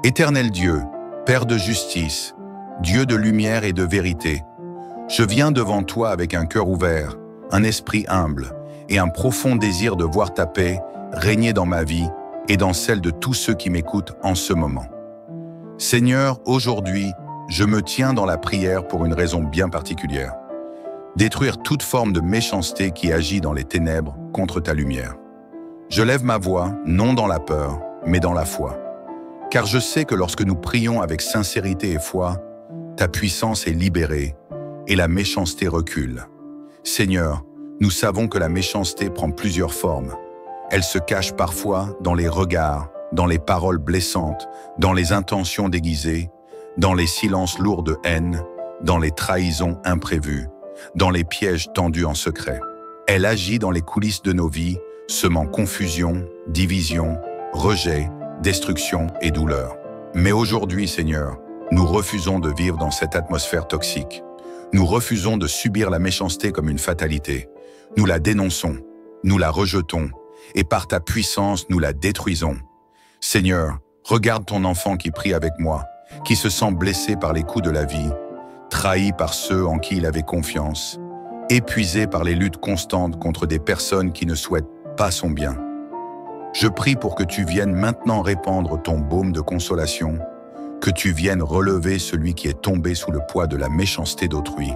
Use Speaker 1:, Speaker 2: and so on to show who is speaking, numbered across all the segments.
Speaker 1: Éternel Dieu, Père de justice, Dieu de lumière et de vérité, je viens devant toi avec un cœur ouvert, un esprit humble et un profond désir de voir ta paix régner dans ma vie et dans celle de tous ceux qui m'écoutent en ce moment. Seigneur, aujourd'hui, je me tiens dans la prière pour une raison bien particulière. Détruire toute forme de méchanceté qui agit dans les ténèbres contre ta lumière. Je lève ma voix, non dans la peur, mais dans la foi. Car je sais que lorsque nous prions avec sincérité et foi, ta puissance est libérée et la méchanceté recule. Seigneur, nous savons que la méchanceté prend plusieurs formes. Elle se cache parfois dans les regards, dans les paroles blessantes, dans les intentions déguisées, dans les silences lourds de haine, dans les trahisons imprévues, dans les pièges tendus en secret. Elle agit dans les coulisses de nos vies, semant confusion, division, rejet, destruction et douleur. Mais aujourd'hui, Seigneur, nous refusons de vivre dans cette atmosphère toxique. Nous refusons de subir la méchanceté comme une fatalité. Nous la dénonçons, nous la rejetons, et par ta puissance, nous la détruisons. Seigneur, regarde ton enfant qui prie avec moi, qui se sent blessé par les coups de la vie, trahi par ceux en qui il avait confiance, épuisé par les luttes constantes contre des personnes qui ne souhaitent pas son bien. Je prie pour que tu viennes maintenant répandre ton baume de consolation, que tu viennes relever celui qui est tombé sous le poids de la méchanceté d'autrui,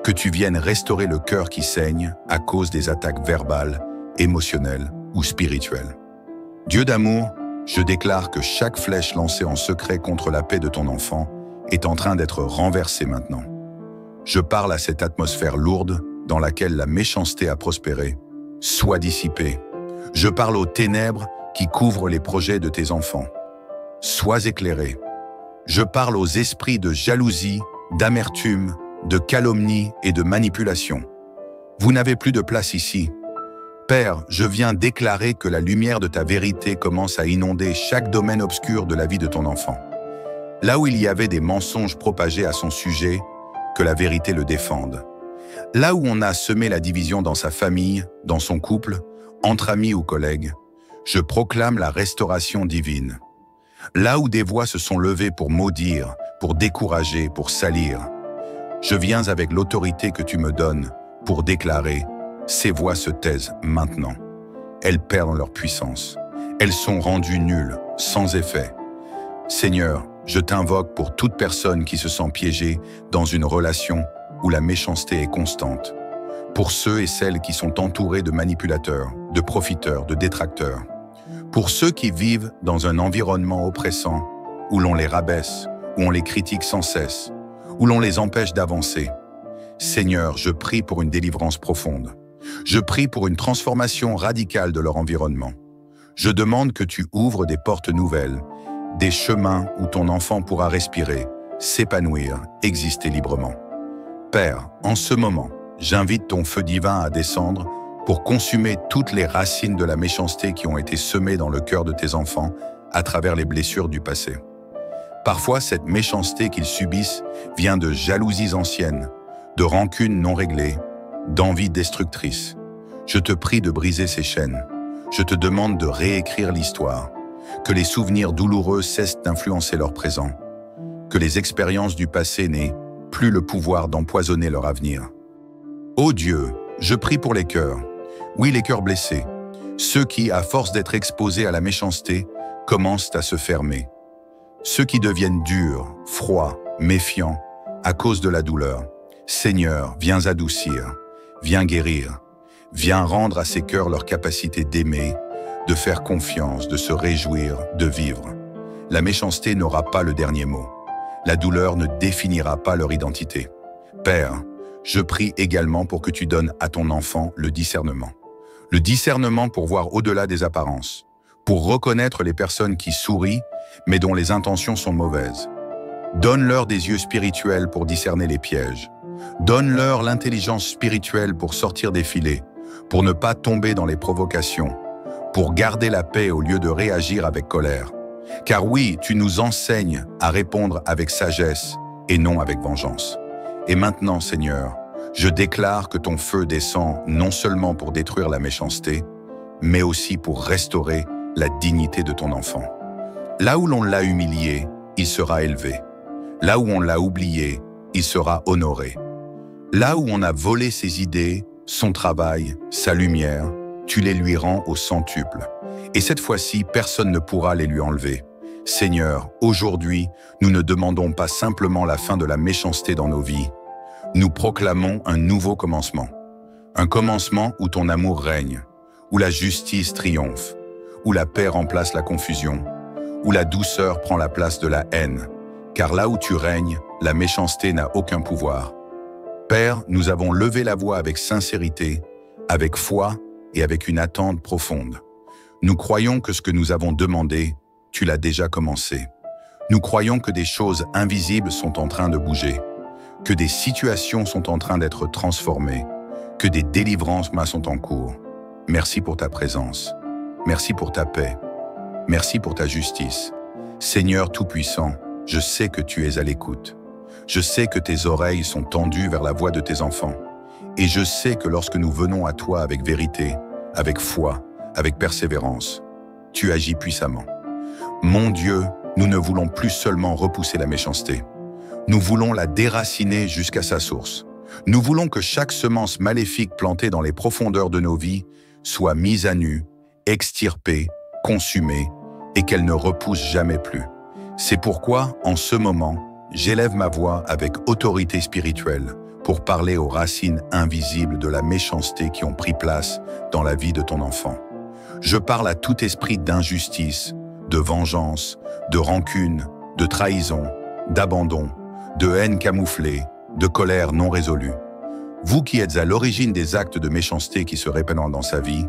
Speaker 1: que tu viennes restaurer le cœur qui saigne à cause des attaques verbales, émotionnelles ou spirituelles. Dieu d'amour, je déclare que chaque flèche lancée en secret contre la paix de ton enfant est en train d'être renversée maintenant. Je parle à cette atmosphère lourde dans laquelle la méchanceté a prospéré. Sois dissipée. Je parle aux ténèbres qui couvrent les projets de tes enfants. Sois éclairé. Je parle aux esprits de jalousie, d'amertume, de calomnie et de manipulation. Vous n'avez plus de place ici. Père, je viens déclarer que la lumière de ta vérité commence à inonder chaque domaine obscur de la vie de ton enfant. Là où il y avait des mensonges propagés à son sujet, que la vérité le défende. Là où on a semé la division dans sa famille, dans son couple, entre amis ou collègues, je proclame la restauration divine. Là où des voix se sont levées pour maudire, pour décourager, pour salir, je viens avec l'autorité que tu me donnes pour déclarer: ces voix se taisent maintenant. Elles perdent leur puissance. Elles sont rendues nulles, sans effet. Seigneur, je t'invoque pour toute personne qui se sent piégée dans une relation où la méchanceté est constante. Pour ceux et celles qui sont entourés de manipulateurs, de profiteurs, de détracteurs. Pour ceux qui vivent dans un environnement oppressant, où l'on les rabaisse, où on les critique sans cesse, où l'on les empêche d'avancer. Seigneur, je prie pour une délivrance profonde. Je prie pour une transformation radicale de leur environnement. Je demande que tu ouvres des portes nouvelles, des chemins où ton enfant pourra respirer, s'épanouir, exister librement. Père, en ce moment, j'invite ton feu divin à descendre pour consumer toutes les racines de la méchanceté qui ont été semées dans le cœur de tes enfants à travers les blessures du passé. Parfois, cette méchanceté qu'ils subissent vient de jalousies anciennes, de rancunes non réglées, d'envies destructrices. Je te prie de briser ces chaînes. Je te demande de réécrire l'histoire, que les souvenirs douloureux cessent d'influencer leur présent, que les expériences du passé n'aient plus le pouvoir d'empoisonner leur avenir. Ô Dieu, je prie pour les cœurs, oui les cœurs blessés, ceux qui, à force d'être exposés à la méchanceté, commencent à se fermer, ceux qui deviennent durs, froids, méfiants, à cause de la douleur. Seigneur, viens adoucir, viens guérir, viens rendre à ces cœurs leur capacité d'aimer, de faire confiance, de se réjouir, de vivre. La méchanceté n'aura pas le dernier mot. La douleur ne définira pas leur identité. Père, je prie également pour que tu donnes à ton enfant le discernement. Le discernement pour voir au-delà des apparences, pour reconnaître les personnes qui sourient, mais dont les intentions sont mauvaises. Donne-leur des yeux spirituels pour discerner les pièges. Donne-leur l'intelligence spirituelle pour sortir des filets, pour ne pas tomber dans les provocations, pour garder la paix au lieu de réagir avec colère. Car oui, tu nous enseignes à répondre avec sagesse et non avec vengeance. Et maintenant, Seigneur, je déclare que ton feu descend non seulement pour détruire la méchanceté, mais aussi pour restaurer la dignité de ton enfant. Là où l'on l'a humilié, il sera élevé. Là où on l'a oublié, il sera honoré. Là où on a volé ses idées, son travail, sa lumière, tu les lui rends au centuple. Et cette fois-ci, personne ne pourra les lui enlever. Seigneur, aujourd'hui, nous ne demandons pas simplement la fin de la méchanceté dans nos vies. Nous proclamons un nouveau commencement. Un commencement où ton amour règne, où la justice triomphe, où la paix remplace la confusion, où la douceur prend la place de la haine. Car là où tu règnes, la méchanceté n'a aucun pouvoir. Père, nous avons levé la voix avec sincérité, avec foi et avec une attente profonde. Nous croyons que ce que nous avons demandé, tu l'as déjà commencé. Nous croyons que des choses invisibles sont en train de bouger, que des situations sont en train d'être transformées, que des délivrances sont en cours. Merci pour ta présence. Merci pour ta paix. Merci pour ta justice. Seigneur Tout-Puissant, je sais que tu es à l'écoute. Je sais que tes oreilles sont tendues vers la voix de tes enfants. Et je sais que lorsque nous venons à toi avec vérité, avec foi, avec persévérance, tu agis puissamment. Mon Dieu, nous ne voulons plus seulement repousser la méchanceté. Nous voulons la déraciner jusqu'à sa source. Nous voulons que chaque semence maléfique plantée dans les profondeurs de nos vies soit mise à nu, extirpée, consumée, et qu'elle ne repousse jamais plus. C'est pourquoi, en ce moment, j'élève ma voix avec autorité spirituelle pour parler aux racines invisibles de la méchanceté qui ont pris place dans la vie de ton enfant. Je parle à tout esprit d'injustice, de vengeance, de rancune, de trahison, d'abandon, de haine camouflée, de colère non résolue. Vous qui êtes à l'origine des actes de méchanceté qui se répandent dans sa vie,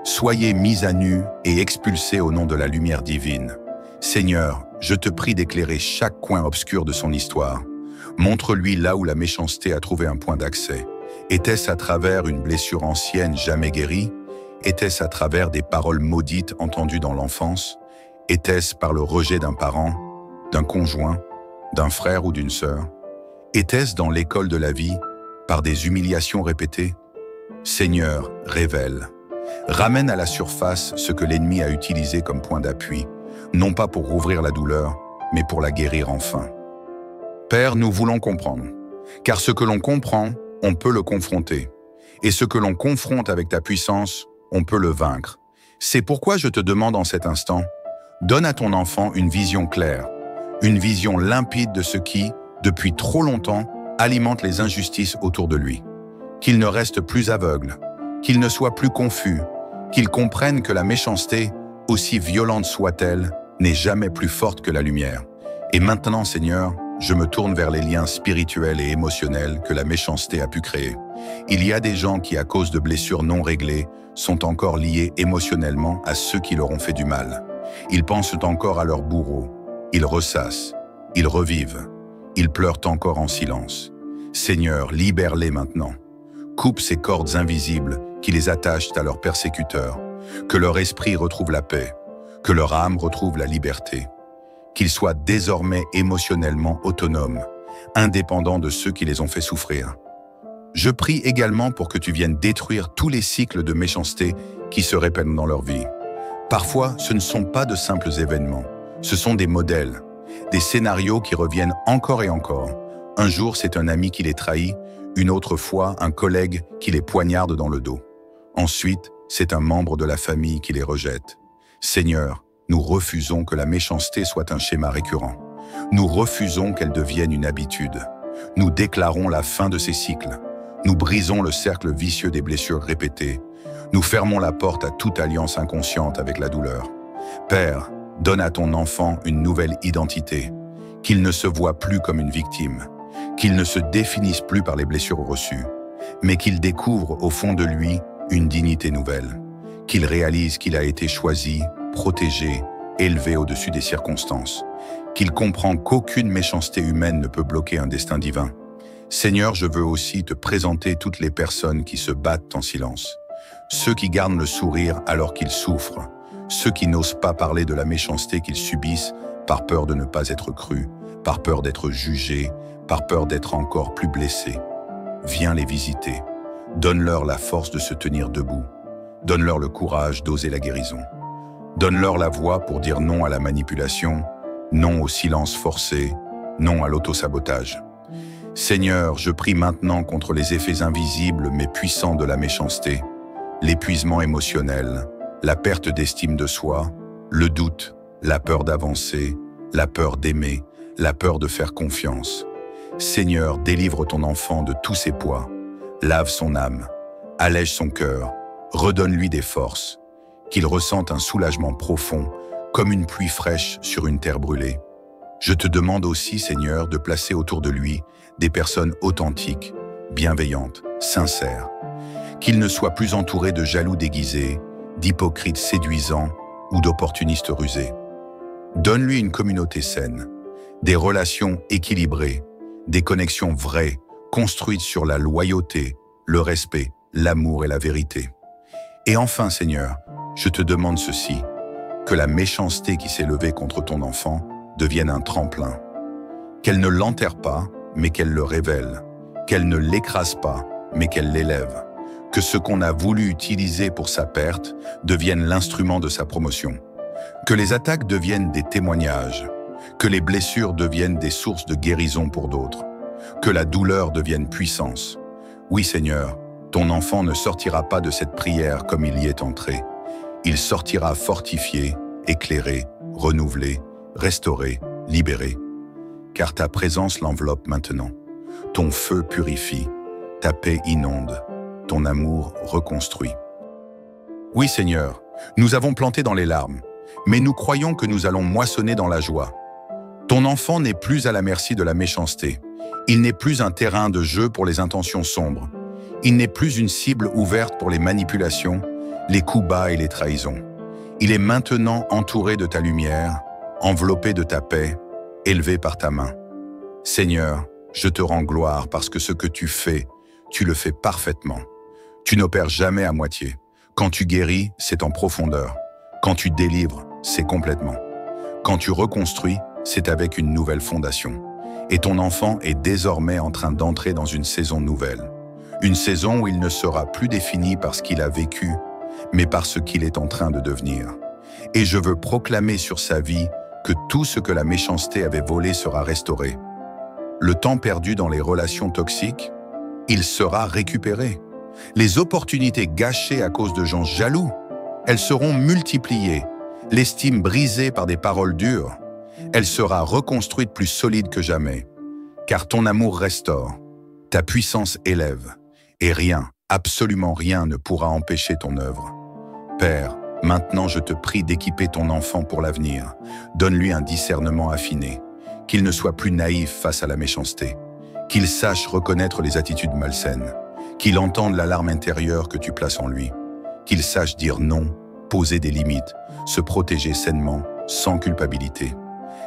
Speaker 1: soyez mis à nu et expulsés au nom de la lumière divine. Seigneur, je te prie d'éclairer chaque coin obscur de son histoire. Montre-lui là où la méchanceté a trouvé un point d'accès. Était-ce à travers une blessure ancienne jamais guérie? Était-ce à travers des paroles maudites entendues dans l'enfance? Était-ce par le rejet d'un parent, d'un conjoint, d'un frère ou d'une sœur? Était-ce dans l'école de la vie, par des humiliations répétées? Seigneur, révèle. Ramène à la surface ce que l'ennemi a utilisé comme point d'appui, non pas pour rouvrir la douleur, mais pour la guérir enfin. Père, nous voulons comprendre, car ce que l'on comprend, on peut le confronter. Et ce que l'on confronte avec ta puissance, on peut le vaincre. C'est pourquoi je te demande en cet instant, donne à ton enfant une vision claire, une vision limpide de ce qui, depuis trop longtemps, alimente les injustices autour de lui. Qu'il ne reste plus aveugle, qu'il ne soit plus confus, qu'il comprenne que la méchanceté, aussi violente soit-elle, n'est jamais plus forte que la lumière. Et maintenant, Seigneur, je me tourne vers les liens spirituels et émotionnels que la méchanceté a pu créer. Il y a des gens qui, à cause de blessures non réglées, sont encore liés émotionnellement à ceux qui leur ont fait du mal. Ils pensent encore à leurs bourreaux. Ils ressassent. Ils revivent. Ils pleurent encore en silence. Seigneur, libère-les maintenant. Coupe ces cordes invisibles qui les attachent à leurs persécuteurs. Que leur esprit retrouve la paix. Que leur âme retrouve la liberté. Qu'ils soient désormais émotionnellement autonomes, indépendants de ceux qui les ont fait souffrir. Je prie également pour que tu viennes détruire tous les cycles de méchanceté qui se répètent dans leur vie. Parfois, ce ne sont pas de simples événements, ce sont des modèles, des scénarios qui reviennent encore et encore. Un jour, c'est un ami qui les trahit, une autre fois, un collègue qui les poignarde dans le dos. Ensuite, c'est un membre de la famille qui les rejette. Seigneur, nous refusons que la méchanceté soit un schéma récurrent. Nous refusons qu'elle devienne une habitude. Nous déclarons la fin de ces cycles. Nous brisons le cercle vicieux des blessures répétées. Nous fermons la porte à toute alliance inconsciente avec la douleur. Père, donne à ton enfant une nouvelle identité, qu'il ne se voie plus comme une victime, qu'il ne se définisse plus par les blessures reçues, mais qu'il découvre au fond de lui une dignité nouvelle, qu'il réalise qu'il a été choisi, protégé, élevé au-dessus des circonstances, qu'il comprend qu'aucune méchanceté humaine ne peut bloquer un destin divin. Seigneur, je veux aussi te présenter toutes les personnes qui se battent en silence, ceux qui gardent le sourire alors qu'ils souffrent, ceux qui n'osent pas parler de la méchanceté qu'ils subissent par peur de ne pas être crus, par peur d'être jugés, par peur d'être encore plus blessés. Viens les visiter, donne-leur la force de se tenir debout, donne-leur le courage d'oser la guérison. Donne-leur la voix pour dire non à la manipulation, non au silence forcé, non à l'autosabotage. Seigneur, je prie maintenant contre les effets invisibles mais puissants de la méchanceté, l'épuisement émotionnel, la perte d'estime de soi, le doute, la peur d'avancer, la peur d'aimer, la peur de faire confiance. Seigneur, délivre ton enfant de tous ses poids, lave son âme, allège son cœur, redonne-lui des forces, qu'il ressente un soulagement profond, comme une pluie fraîche sur une terre brûlée. Je te demande aussi, Seigneur, de placer autour de lui des personnes authentiques, bienveillantes, sincères, qu'il ne soit plus entouré de jaloux déguisés, d'hypocrites séduisants ou d'opportunistes rusés. Donne-lui une communauté saine, des relations équilibrées, des connexions vraies, construites sur la loyauté, le respect, l'amour et la vérité. Et enfin, Seigneur, je te demande ceci, que la méchanceté qui s'est levée contre ton enfant devienne un tremplin. Qu'elle ne l'enterre pas, mais qu'elle le révèle. Qu'elle ne l'écrase pas, mais qu'elle l'élève. Que ce qu'on a voulu utiliser pour sa perte devienne l'instrument de sa promotion. Que les attaques deviennent des témoignages. Que les blessures deviennent des sources de guérison pour d'autres. Que la douleur devienne puissance. Oui, Seigneur, ton enfant ne sortira pas de cette prière comme il y est entré. Il sortira fortifié, éclairé, renouvelé, restauré, libéré. Car ta présence l'enveloppe maintenant. Ton feu purifie, ta paix inonde, ton amour reconstruit. Oui, Seigneur, nous avons planté dans les larmes, mais nous croyons que nous allons moissonner dans la joie. Ton enfant n'est plus à la merci de la méchanceté. Il n'est plus un terrain de jeu pour les intentions sombres. Il n'est plus une cible ouverte pour les manipulations, les coups bas et les trahisons. Il est maintenant entouré de ta lumière, enveloppé de ta paix, élevé par ta main. Seigneur, je te rends gloire parce que ce que tu fais, tu le fais parfaitement. Tu n'opères jamais à moitié. Quand tu guéris, c'est en profondeur. Quand tu délivres, c'est complètement. Quand tu reconstruis, c'est avec une nouvelle fondation. Et ton enfant est désormais en train d'entrer dans une saison nouvelle. Une saison où il ne sera plus défini par ce qu'il a vécu, mais par ce qu'il est en train de devenir. Et je veux proclamer sur sa vie que tout ce que la méchanceté avait volé sera restauré. Le temps perdu dans les relations toxiques, il sera récupéré. Les opportunités gâchées à cause de gens jaloux, elles seront multipliées. L'estime brisée par des paroles dures, elle sera reconstruite plus solide que jamais. Car ton amour restaure, ta puissance élève, et rien, absolument rien ne pourra empêcher ton œuvre. Père, maintenant je te prie d'équiper ton enfant pour l'avenir. Donne-lui un discernement affiné, qu'il ne soit plus naïf face à la méchanceté, qu'il sache reconnaître les attitudes malsaines, qu'il entende l'alarme intérieure que tu places en lui, qu'il sache dire non, poser des limites, se protéger sainement, sans culpabilité.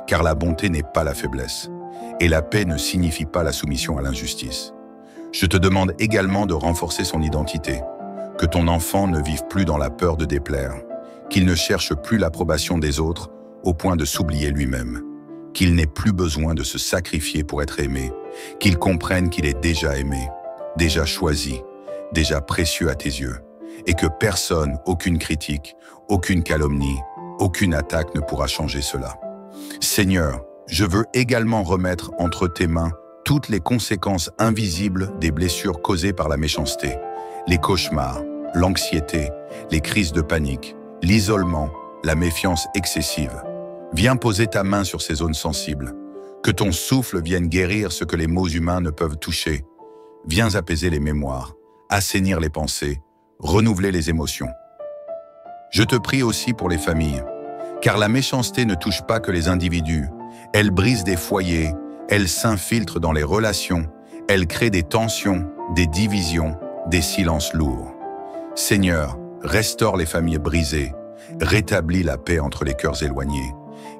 Speaker 1: Car la bonté n'est pas la faiblesse, et la paix ne signifie pas la soumission à l'injustice. Je te demande également de renforcer son identité, que ton enfant ne vive plus dans la peur de déplaire, qu'il ne cherche plus l'approbation des autres au point de s'oublier lui-même, qu'il n'ait plus besoin de se sacrifier pour être aimé, qu'il comprenne qu'il est déjà aimé, déjà choisi, déjà précieux à tes yeux, et que personne, aucune critique, aucune calomnie, aucune attaque ne pourra changer cela. Seigneur, je veux également remettre entre tes mains toutes les conséquences invisibles des blessures causées par la méchanceté, les cauchemars, l'anxiété, les crises de panique, l'isolement, la méfiance excessive. Viens poser ta main sur ces zones sensibles. Que ton souffle vienne guérir ce que les mots humains ne peuvent toucher. Viens apaiser les mémoires, assainir les pensées, renouveler les émotions. Je te prie aussi pour les familles, car la méchanceté ne touche pas que les individus. Elle brise des foyers, elle s'infiltre dans les relations, elle crée des tensions, des divisions, des silences lourds. Seigneur, restaure les familles brisées, rétablis la paix entre les cœurs éloignés,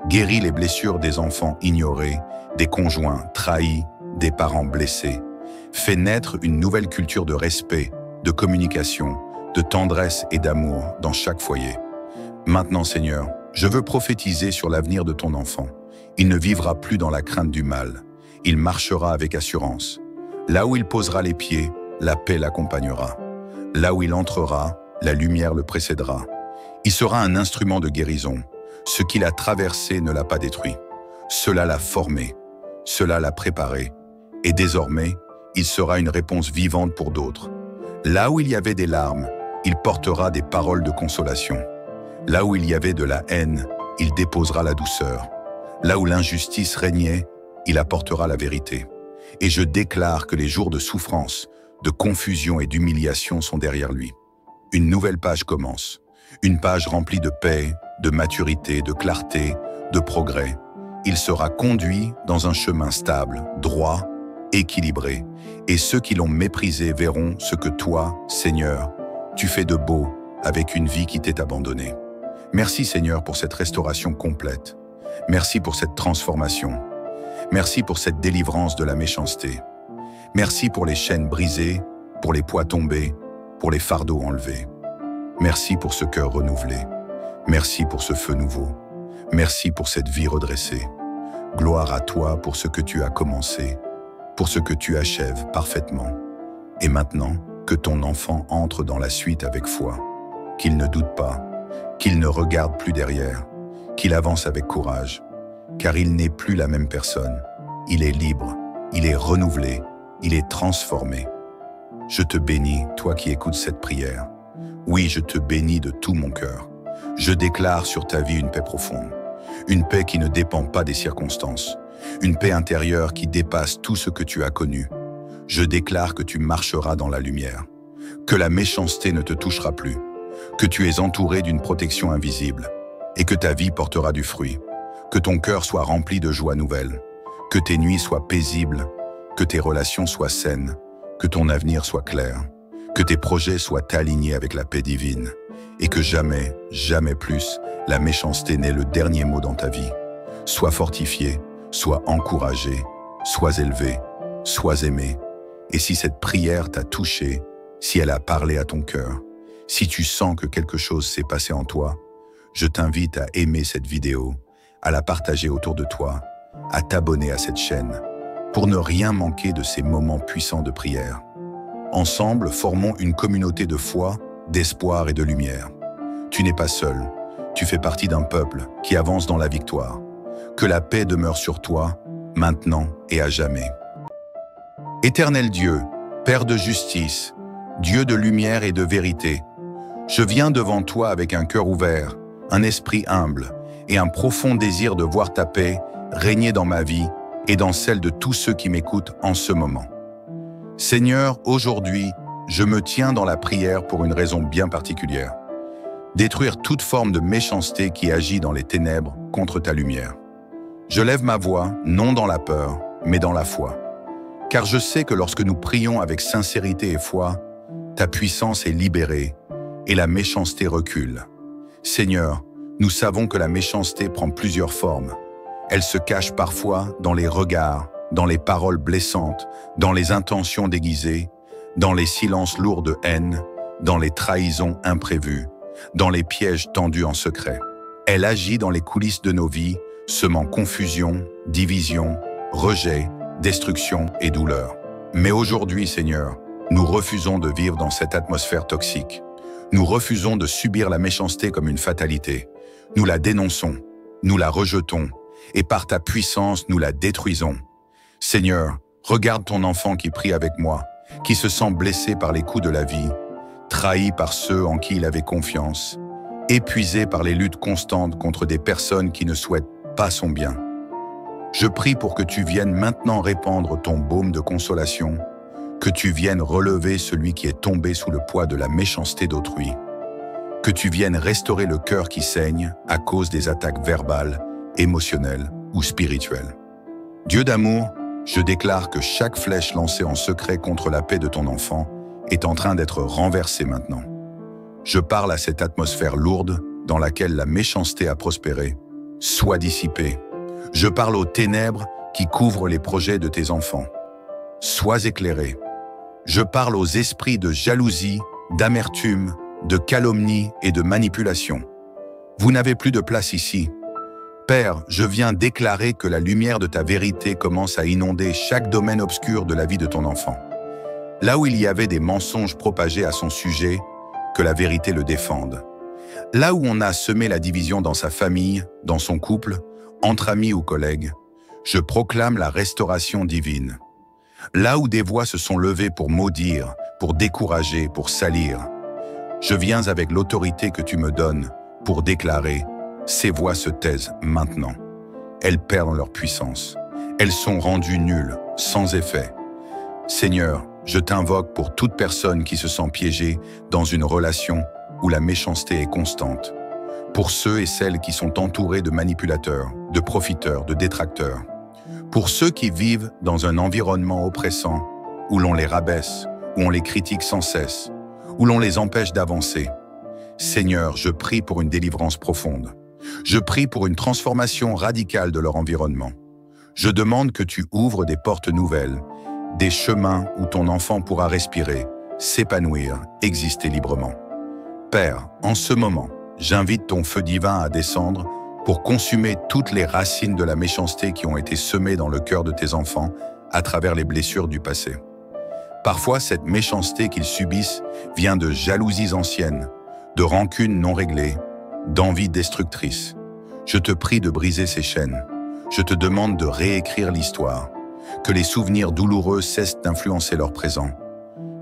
Speaker 1: guéris les blessures des enfants ignorés, des conjoints trahis, des parents blessés. Fais naître une nouvelle culture de respect, de communication, de tendresse et d'amour dans chaque foyer. Maintenant, Seigneur, je veux prophétiser sur l'avenir de ton enfant. Il ne vivra plus dans la crainte du mal. Il marchera avec assurance. Là où il posera les pieds, la paix l'accompagnera. Là où il entrera, la lumière le précédera. Il sera un instrument de guérison. Ce qu'il a traversé ne l'a pas détruit. Cela l'a formé, cela l'a préparé. Et désormais, il sera une réponse vivante pour d'autres. Là où il y avait des larmes, il portera des paroles de consolation. Là où il y avait de la haine, il déposera la douceur. Là où l'injustice régnait, il apportera la vérité. Et je déclare que les jours de souffrance, de confusion et d'humiliation sont derrière lui. Une nouvelle page commence. Une page remplie de paix, de maturité, de clarté, de progrès. Il sera conduit dans un chemin stable, droit, équilibré. Et ceux qui l'ont méprisé verront ce que toi, Seigneur, tu fais de beau avec une vie qui t'est abandonnée. Merci Seigneur pour cette restauration complète. Merci pour cette transformation. Merci pour cette délivrance de la méchanceté. Merci pour les chaînes brisées, pour les poids tombés, pour les fardeaux enlevés. Merci pour ce cœur renouvelé. Merci pour ce feu nouveau. Merci pour cette vie redressée. Gloire à toi pour ce que tu as commencé, pour ce que tu achèves parfaitement. Et maintenant, que ton enfant entre dans la suite avec foi, qu'il ne doute pas, qu'il ne regarde plus derrière, qu'il avance avec courage, car il n'est plus la même personne. Il est libre, il est renouvelé, il est transformé. Je te bénis, toi qui écoutes cette prière. Oui, je te bénis de tout mon cœur. Je déclare sur ta vie une paix profonde, une paix qui ne dépend pas des circonstances, une paix intérieure qui dépasse tout ce que tu as connu. Je déclare que tu marcheras dans la lumière, que la méchanceté ne te touchera plus, que tu es entouré d'une protection invisible et que ta vie portera du fruit, que ton cœur soit rempli de joie nouvelle, que tes nuits soient paisibles, que tes relations soient saines, que ton avenir soit clair, que tes projets soient alignés avec la paix divine et que jamais, jamais plus, la méchanceté n'ait le dernier mot dans ta vie. Sois fortifié, sois encouragé, sois élevé, sois aimé. Et si cette prière t'a touché, si elle a parlé à ton cœur, si tu sens que quelque chose s'est passé en toi, je t'invite à aimer cette vidéo, à la partager autour de toi, à t'abonner à cette chaîne, pour ne rien manquer de ces moments puissants de prière. Ensemble, formons une communauté de foi, d'espoir et de lumière. Tu n'es pas seul, tu fais partie d'un peuple qui avance dans la victoire. Que la paix demeure sur toi, maintenant et à jamais. Éternel Dieu, Père de justice, Dieu de lumière et de vérité, je viens devant toi avec un cœur ouvert, un esprit humble et un profond désir de voir ta paix régner dans ma vie et dans celle de tous ceux qui m'écoutent en ce moment. Seigneur, aujourd'hui, je me tiens dans la prière pour une raison bien particulière. Détruire toute forme de méchanceté qui agit dans les ténèbres contre ta lumière. Je lève ma voix, non dans la peur, mais dans la foi. Car je sais que lorsque nous prions avec sincérité et foi, ta puissance est libérée et la méchanceté recule. Seigneur, nous savons que la méchanceté prend plusieurs formes. Elle se cache parfois dans les regards, dans les paroles blessantes, dans les intentions déguisées, dans les silences lourds de haine, dans les trahisons imprévues, dans les pièges tendus en secret. Elle agit dans les coulisses de nos vies, semant confusion, division, rejet, destruction et douleur. Mais aujourd'hui, Seigneur, nous refusons de vivre dans cette atmosphère toxique. Nous refusons de subir la méchanceté comme une fatalité. Nous la dénonçons, nous la rejetons, et par ta puissance, nous la détruisons. Seigneur, regarde ton enfant qui prie avec moi, qui se sent blessé par les coups de la vie, trahi par ceux en qui il avait confiance, épuisé par les luttes constantes contre des personnes qui ne souhaitent pas son bien. Je prie pour que tu viennes maintenant répandre ton baume de consolation, que tu viennes relever celui qui est tombé sous le poids de la méchanceté d'autrui, que tu viennes restaurer le cœur qui saigne à cause des attaques verbales, émotionnelles ou spirituelles. Dieu d'amour, je déclare que chaque flèche lancée en secret contre la paix de ton enfant est en train d'être renversée maintenant. Je parle à cette atmosphère lourde dans laquelle la méchanceté a prospéré. Sois dissipée. Je parle aux ténèbres qui couvrent les projets de tes enfants. Sois éclairé. Je parle aux esprits de jalousie, d'amertume, de calomnie et de manipulation. Vous n'avez plus de place ici. Père, je viens déclarer que la lumière de ta vérité commence à inonder chaque domaine obscur de la vie de ton enfant. Là où il y avait des mensonges propagés à son sujet, que la vérité le défende. Là où on a semé la division dans sa famille, dans son couple, entre amis ou collègues, je proclame la restauration divine. Là où des voix se sont levées pour maudire, pour décourager, pour salir, je viens avec l'autorité que tu me donnes pour déclarer « Ces voix se taisent maintenant. Elles perdent leur puissance. Elles sont rendues nulles, sans effet. Seigneur, je t'invoque pour toute personne qui se sent piégée dans une relation où la méchanceté est constante. Pour ceux et celles qui sont entourés de manipulateurs, de profiteurs, de détracteurs. Pour ceux qui vivent dans un environnement oppressant, où l'on les rabaisse, où on les critique sans cesse, où l'on les empêche d'avancer. Seigneur, je prie pour une délivrance profonde. Je prie pour une transformation radicale de leur environnement. Je demande que tu ouvres des portes nouvelles, des chemins où ton enfant pourra respirer, s'épanouir, exister librement. Père, en ce moment, j'invite ton feu divin à descendre pour consumer toutes les racines de la méchanceté qui ont été semées dans le cœur de tes enfants à travers les blessures du passé. Parfois, cette méchanceté qu'ils subissent vient de jalousies anciennes, de rancunes non réglées, d'envies destructrices. Je te prie de briser ces chaînes. Je te demande de réécrire l'histoire, que les souvenirs douloureux cessent d'influencer leur présent,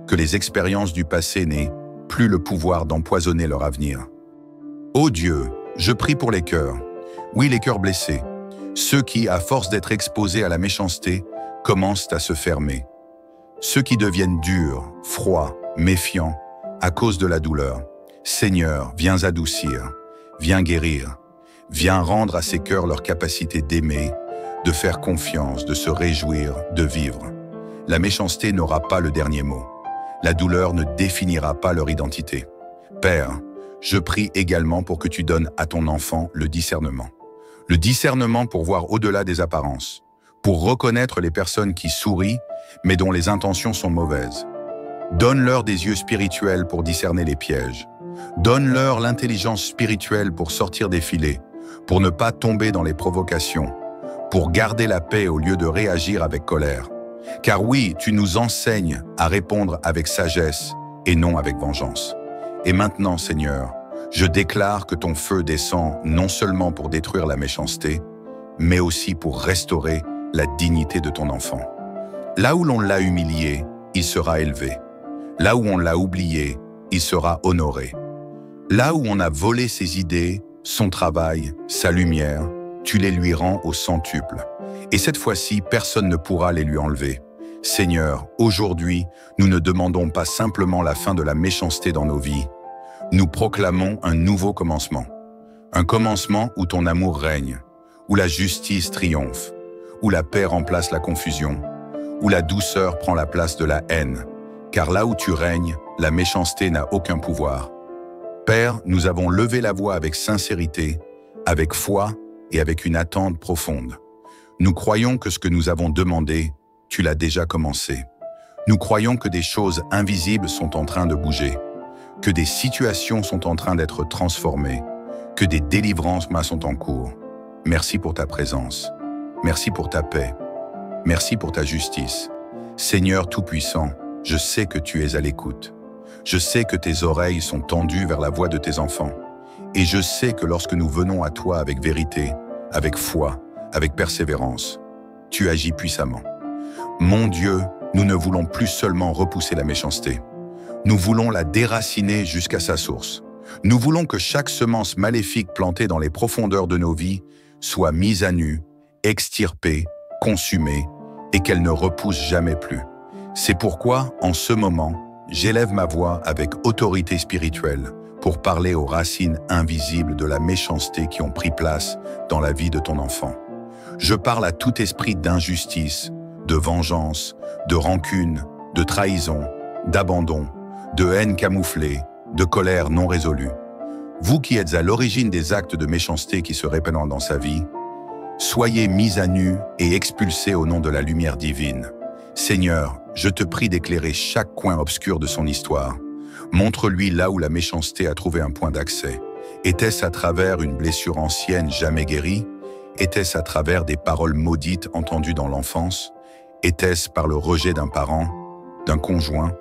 Speaker 1: que les expériences du passé n'aient plus le pouvoir d'empoisonner leur avenir. Ô Dieu, je prie pour les cœurs, oui les cœurs blessés, ceux qui, à force d'être exposés à la méchanceté, commencent à se fermer, ceux qui deviennent durs, froids, méfiants, à cause de la douleur. Seigneur, viens adoucir, viens guérir, viens rendre à ces cœurs leur capacité d'aimer, de faire confiance, de se réjouir, de vivre. La méchanceté n'aura pas le dernier mot. La douleur ne définira pas leur identité. Père, je prie également pour que tu donnes à ton enfant le discernement. Le discernement pour voir au-delà des apparences, pour reconnaître les personnes qui sourient, mais dont les intentions sont mauvaises. Donne-leur des yeux spirituels pour discerner les pièges. Donne-leur l'intelligence spirituelle pour sortir des filets, pour ne pas tomber dans les provocations, pour garder la paix au lieu de réagir avec colère. Car oui, tu nous enseignes à répondre avec sagesse et non avec vengeance. Et maintenant, Seigneur, je déclare que ton feu descend non seulement pour détruire la méchanceté, mais aussi pour restaurer la dignité de ton enfant. Là où l'on l'a humilié, il sera élevé. Là où on l'a oublié, il sera honoré. Là où on a volé ses idées, son travail, sa lumière, tu les lui rends au centuple. Et cette fois-ci, personne ne pourra les lui enlever. Seigneur, aujourd'hui, nous ne demandons pas simplement la fin de la méchanceté dans nos vies. Nous proclamons un nouveau commencement. Un commencement où ton amour règne, où la justice triomphe, où la paix remplace la confusion, où la douceur prend la place de la haine. Car là où tu règnes, la méchanceté n'a aucun pouvoir. Père, nous avons levé la voix avec sincérité, avec foi et avec une attente profonde. Nous croyons que ce que nous avons demandé, tu l'as déjà commencé. Nous croyons que des choses invisibles sont en train de bouger, que des situations sont en train d'être transformées, que des délivrances sont en cours. Merci pour ta présence. Merci pour ta paix. Merci pour ta justice. Seigneur Tout-Puissant, je sais que tu es à l'écoute. Je sais que tes oreilles sont tendues vers la voix de tes enfants. Et je sais que lorsque nous venons à toi avec vérité, avec foi, avec persévérance, tu agis puissamment. Mon Dieu, nous ne voulons plus seulement repousser la méchanceté. Nous voulons la déraciner jusqu'à sa source. Nous voulons que chaque semence maléfique plantée dans les profondeurs de nos vies soit mise à nu, extirpée, consumée, et qu'elle ne repousse jamais plus. C'est pourquoi, en ce moment, j'élève ma voix avec autorité spirituelle pour parler aux racines invisibles de la méchanceté qui ont pris place dans la vie de ton enfant. Je parle à tout esprit d'injustice, de vengeance, de rancune, de trahison, d'abandon, de haine camouflée, de colère non résolue. Vous qui êtes à l'origine des actes de méchanceté qui se répandent dans sa vie, soyez mis à nu et expulsés au nom de la lumière divine. Seigneur, je te prie d'éclairer chaque coin obscur de son histoire. Montre-lui là où la méchanceté a trouvé un point d'accès. Était-ce à travers une blessure ancienne jamais guérie? Était-ce à travers des paroles maudites entendues dans l'enfance? Était-ce par le rejet d'un parent, d'un conjoint,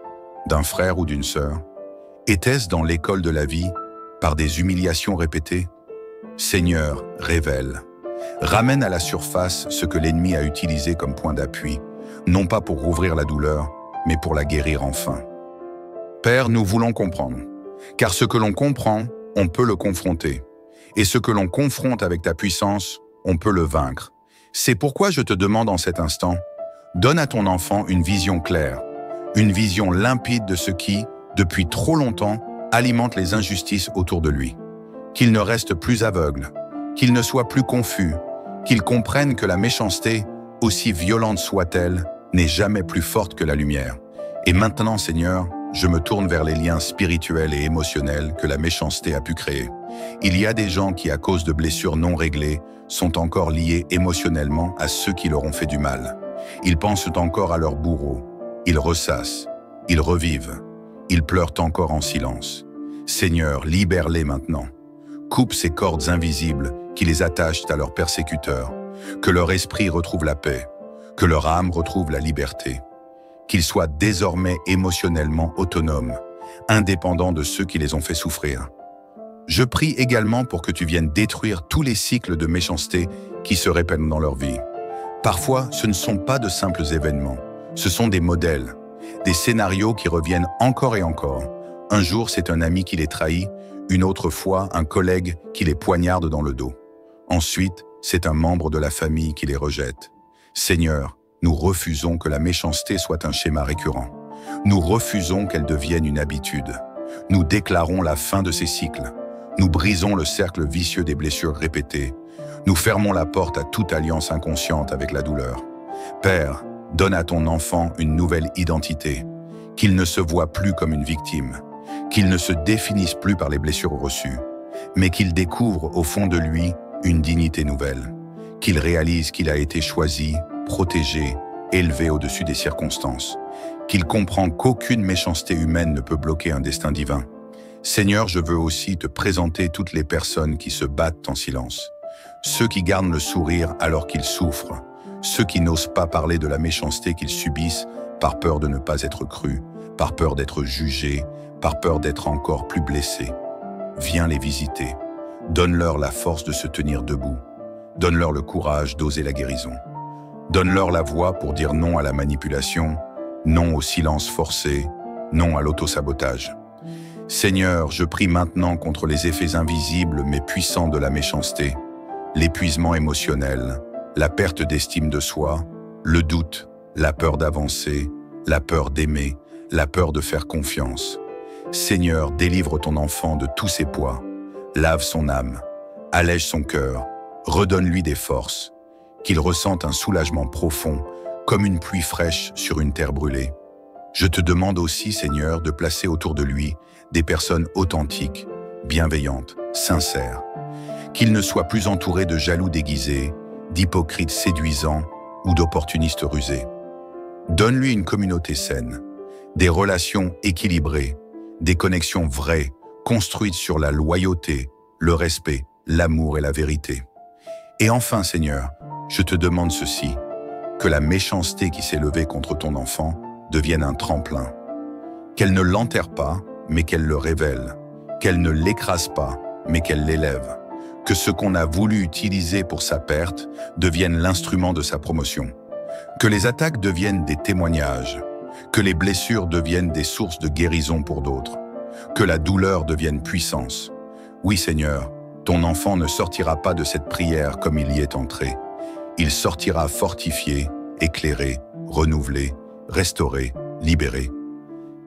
Speaker 1: d'un frère ou d'une sœur? Était-ce dans l'école de la vie, par des humiliations répétées? Seigneur, révèle. Ramène à la surface ce que l'ennemi a utilisé comme point d'appui, non pas pour rouvrir la douleur, mais pour la guérir enfin. Père, nous voulons comprendre, car ce que l'on comprend, on peut le confronter. Et ce que l'on confronte avec ta puissance, on peut le vaincre. C'est pourquoi je te demande en cet instant, donne à ton enfant une vision claire, une vision limpide de ce qui, depuis trop longtemps, alimente les injustices autour de lui. Qu'il ne reste plus aveugle, qu'il ne soit plus confus, qu'il comprenne que la méchanceté, aussi violente soit-elle, n'est jamais plus forte que la lumière. Et maintenant, Seigneur, je me tourne vers les liens spirituels et émotionnels que la méchanceté a pu créer. Il y a des gens qui, à cause de blessures non réglées, sont encore liés émotionnellement à ceux qui leur ont fait du mal. Ils pensent encore à leur bourreau. Ils ressassent. Ils revivent. Ils pleurent encore en silence. Seigneur, libère-les maintenant. Coupe ces cordes invisibles qui les attachent à leurs persécuteurs. Que leur esprit retrouve la paix. Que leur âme retrouve la liberté. Qu'ils soient désormais émotionnellement autonomes, indépendants de ceux qui les ont fait souffrir. Je prie également pour que tu viennes détruire tous les cycles de méchanceté qui se répètent dans leur vie. Parfois, ce ne sont pas de simples événements, ce sont des modèles, des scénarios qui reviennent encore et encore. Un jour, c'est un ami qui les trahit, une autre fois, un collègue qui les poignarde dans le dos. Ensuite, c'est un membre de la famille qui les rejette. Seigneur, nous refusons que la méchanceté soit un schéma récurrent. Nous refusons qu'elle devienne une habitude. Nous déclarons la fin de ces cycles. Nous brisons le cercle vicieux des blessures répétées. Nous fermons la porte à toute alliance inconsciente avec la douleur. Père, donne à ton enfant une nouvelle identité, qu'il ne se voie plus comme une victime, qu'il ne se définisse plus par les blessures reçues, mais qu'il découvre au fond de lui une dignité nouvelle, qu'il réalise qu'il a été choisi, protégé, élevé au-dessus des circonstances, qu'il comprend qu'aucune méchanceté humaine ne peut bloquer un destin divin. Seigneur, je veux aussi te présenter toutes les personnes qui se battent en silence, ceux qui gardent le sourire alors qu'ils souffrent, ceux qui n'osent pas parler de la méchanceté qu'ils subissent par peur de ne pas être crus, par peur d'être jugés, par peur d'être encore plus blessés. Viens les visiter, donne-leur la force de se tenir debout, donne-leur le courage d'oser la guérison. Donne-leur la voix pour dire non à la manipulation, non au silence forcé, non à l'autosabotage. Seigneur, je prie maintenant contre les effets invisibles mais puissants de la méchanceté, l'épuisement émotionnel, la perte d'estime de soi, le doute, la peur d'avancer, la peur d'aimer, la peur de faire confiance. Seigneur, délivre ton enfant de tous ses poids, lave son âme, allège son cœur, redonne-lui des forces, qu'il ressente un soulagement profond, comme une pluie fraîche sur une terre brûlée. Je te demande aussi, Seigneur, de placer autour de lui des personnes authentiques, bienveillantes, sincères, qu'il ne soit plus entouré de jaloux déguisés, d'hypocrites séduisants ou d'opportunistes rusés. Donne-lui une communauté saine, des relations équilibrées, des connexions vraies, construites sur la loyauté, le respect, l'amour et la vérité. Et enfin, Seigneur, je te demande ceci, que la méchanceté qui s'est levée contre ton enfant devienne un tremplin. Qu'elle ne l'enterre pas, mais qu'elle le révèle. Qu'elle ne l'écrase pas, mais qu'elle l'élève. Que ce qu'on a voulu utiliser pour sa perte devienne l'instrument de sa promotion. Que les attaques deviennent des témoignages. Que les blessures deviennent des sources de guérison pour d'autres. Que la douleur devienne puissance. Oui, Seigneur, ton enfant ne sortira pas de cette prière comme il y est entré. Il sortira fortifié, éclairé, renouvelé, restauré, libéré.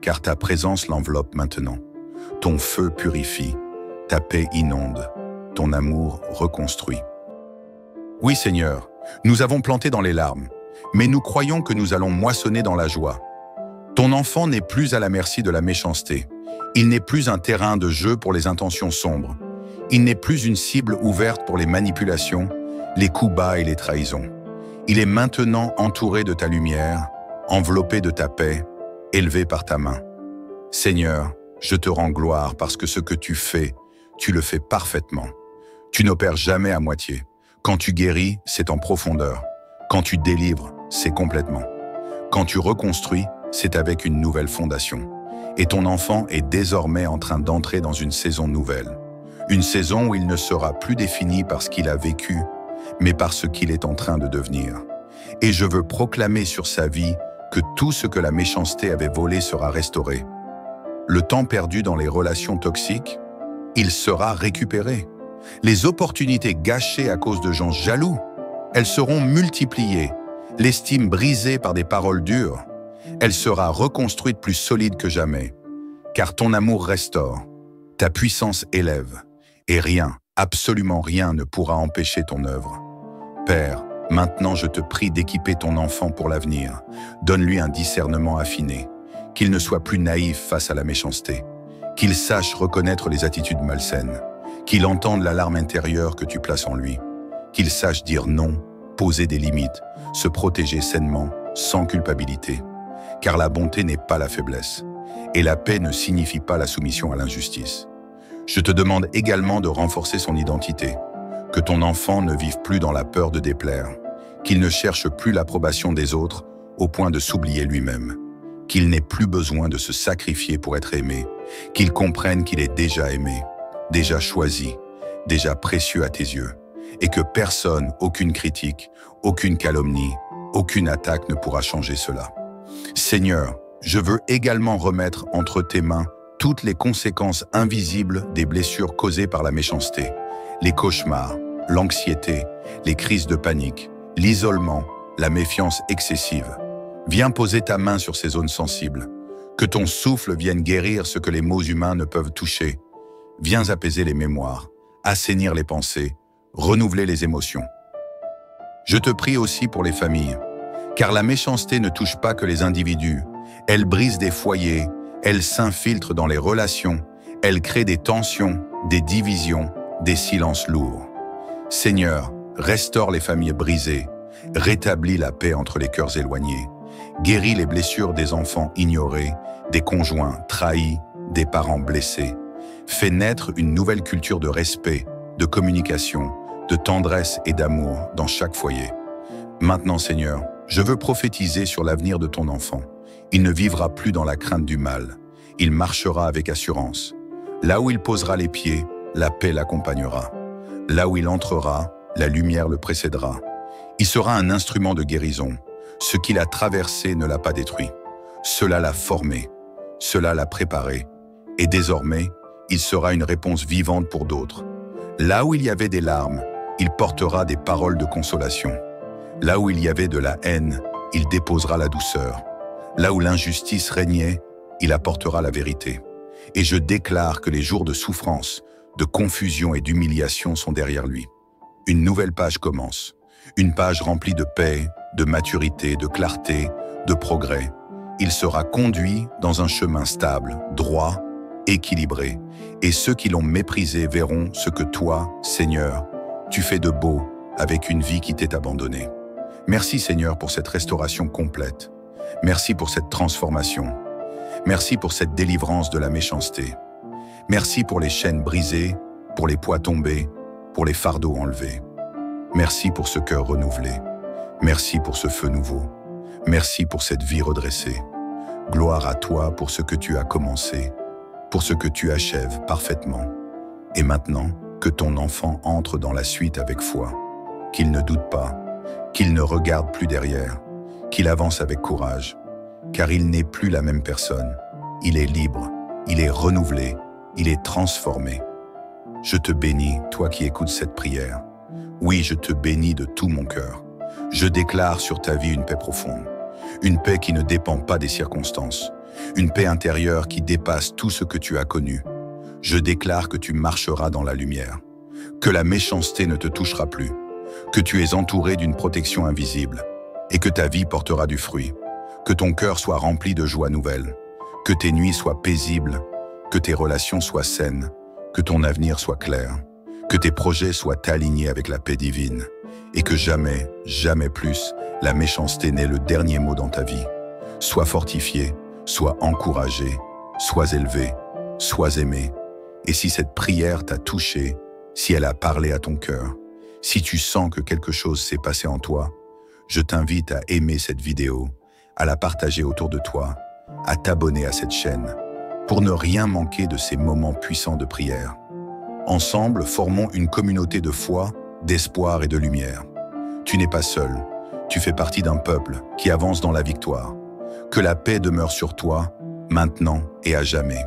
Speaker 1: Car ta présence l'enveloppe maintenant. Ton feu purifie, ta paix inonde, ton amour reconstruit. Oui, Seigneur, nous avons planté dans les larmes, mais nous croyons que nous allons moissonner dans la joie. Ton enfant n'est plus à la merci de la méchanceté. Il n'est plus un terrain de jeu pour les intentions sombres. Il n'est plus une cible ouverte pour les manipulations, les coups bas et les trahisons. Il est maintenant entouré de ta lumière, enveloppé de ta paix, élevé par ta main. Seigneur, je te rends gloire parce que ce que tu fais, tu le fais parfaitement. Tu n'opères jamais à moitié. Quand tu guéris, c'est en profondeur. Quand tu délivres, c'est complètement. Quand tu reconstruis, c'est avec une nouvelle fondation. Et ton enfant est désormais en train d'entrer dans une saison nouvelle. Une saison où il ne sera plus défini par ce qu'il a vécu, mais par ce qu'il est en train de devenir. Et je veux proclamer sur sa vie que tout ce que la méchanceté avait volé sera restauré. Le temps perdu dans les relations toxiques, il sera récupéré. Les opportunités gâchées à cause de gens jaloux, elles seront multipliées. L'estime brisée par des paroles dures, elle sera reconstruite plus solide que jamais. Car ton amour restaure, ta puissance élève, et rien, absolument rien ne pourra empêcher ton œuvre. Père, maintenant je te prie d'équiper ton enfant pour l'avenir. Donne-lui un discernement affiné, qu'il ne soit plus naïf face à la méchanceté, qu'il sache reconnaître les attitudes malsaines, qu'il entende l'alarme intérieure que tu places en lui, qu'il sache dire non, poser des limites, se protéger sainement, sans culpabilité. Car la bonté n'est pas la faiblesse, et la paix ne signifie pas la soumission à l'injustice. Je te demande également de renforcer son identité, que ton enfant ne vive plus dans la peur de déplaire, qu'il ne cherche plus l'approbation des autres au point de s'oublier lui-même, qu'il n'ait plus besoin de se sacrifier pour être aimé, qu'il comprenne qu'il est déjà aimé, déjà choisi, déjà précieux à tes yeux, et que personne, aucune critique, aucune calomnie, aucune attaque ne pourra changer cela. Seigneur, je veux également remettre entre tes mains toutes les conséquences invisibles des blessures causées par la méchanceté, les cauchemars, l'anxiété, les crises de panique, l'isolement, la méfiance excessive. Viens poser ta main sur ces zones sensibles. Que ton souffle vienne guérir ce que les mots humains ne peuvent toucher. Viens apaiser les mémoires, assainir les pensées, renouveler les émotions. Je te prie aussi pour les familles, car la méchanceté ne touche pas que les individus. Elle brise des foyers, elle s'infiltre dans les relations, elle crée des tensions, des divisions, des silences lourds. Seigneur, restaure les familles brisées, rétablis la paix entre les cœurs éloignés, guéris les blessures des enfants ignorés, des conjoints trahis, des parents blessés. Fais naître une nouvelle culture de respect, de communication, de tendresse et d'amour dans chaque foyer. Maintenant, Seigneur, je veux prophétiser sur l'avenir de ton enfant. Il ne vivra plus dans la crainte du mal. Il marchera avec assurance. Là où il posera les pieds, la paix l'accompagnera. Là où il entrera, la lumière le précédera. Il sera un instrument de guérison. Ce qu'il a traversé ne l'a pas détruit. Cela l'a formé. Cela l'a préparé. Et désormais, il sera une réponse vivante pour d'autres. Là où il y avait des larmes, il portera des paroles de consolation. Là où il y avait de la haine, il déposera la douceur. Là où l'injustice régnait, il apportera la vérité. Et je déclare que les jours de souffrance, de confusion et d'humiliation sont derrière lui. Une nouvelle page commence. Une page remplie de paix, de maturité, de clarté, de progrès. Il sera conduit dans un chemin stable, droit, équilibré. Et ceux qui l'ont méprisé verront ce que toi, Seigneur, tu fais de beau avec une vie qui t'est abandonnée. Merci Seigneur pour cette restauration complète. Merci pour cette transformation. Merci pour cette délivrance de la méchanceté. Merci pour les chaînes brisées, pour les poids tombés, pour les fardeaux enlevés. Merci pour ce cœur renouvelé. Merci pour ce feu nouveau. Merci pour cette vie redressée. Gloire à toi pour ce que tu as commencé, pour ce que tu achèves parfaitement. Et maintenant, que ton enfant entre dans la suite avec foi, qu'il ne doute pas, qu'il ne regarde plus derrière, qu'il avance avec courage, car il n'est plus la même personne. Il est libre, il est renouvelé, il est transformé. Je te bénis, toi qui écoutes cette prière. Oui, je te bénis de tout mon cœur. Je déclare sur ta vie une paix profonde, une paix qui ne dépend pas des circonstances, une paix intérieure qui dépasse tout ce que tu as connu. Je déclare que tu marcheras dans la lumière, que la méchanceté ne te touchera plus, que tu es entouré d'une protection invisible et que ta vie portera du fruit, que ton cœur soit rempli de joie nouvelle, que tes nuits soient paisibles, que tes relations soient saines, que ton avenir soit clair, que tes projets soient alignés avec la paix divine et que jamais, jamais plus, la méchanceté n'ait le dernier mot dans ta vie. Sois fortifié, sois encouragé, sois élevé, sois aimé. Et si cette prière t'a touché, si elle a parlé à ton cœur, si tu sens que quelque chose s'est passé en toi, je t'invite à aimer cette vidéo, à la partager autour de toi, à t'abonner à cette chaîne, pour ne rien manquer de ces moments puissants de prière. Ensemble, formons une communauté de foi, d'espoir et de lumière. Tu n'es pas seul, tu fais partie d'un peuple qui avance dans la victoire. Que la paix demeure sur toi, maintenant et à jamais.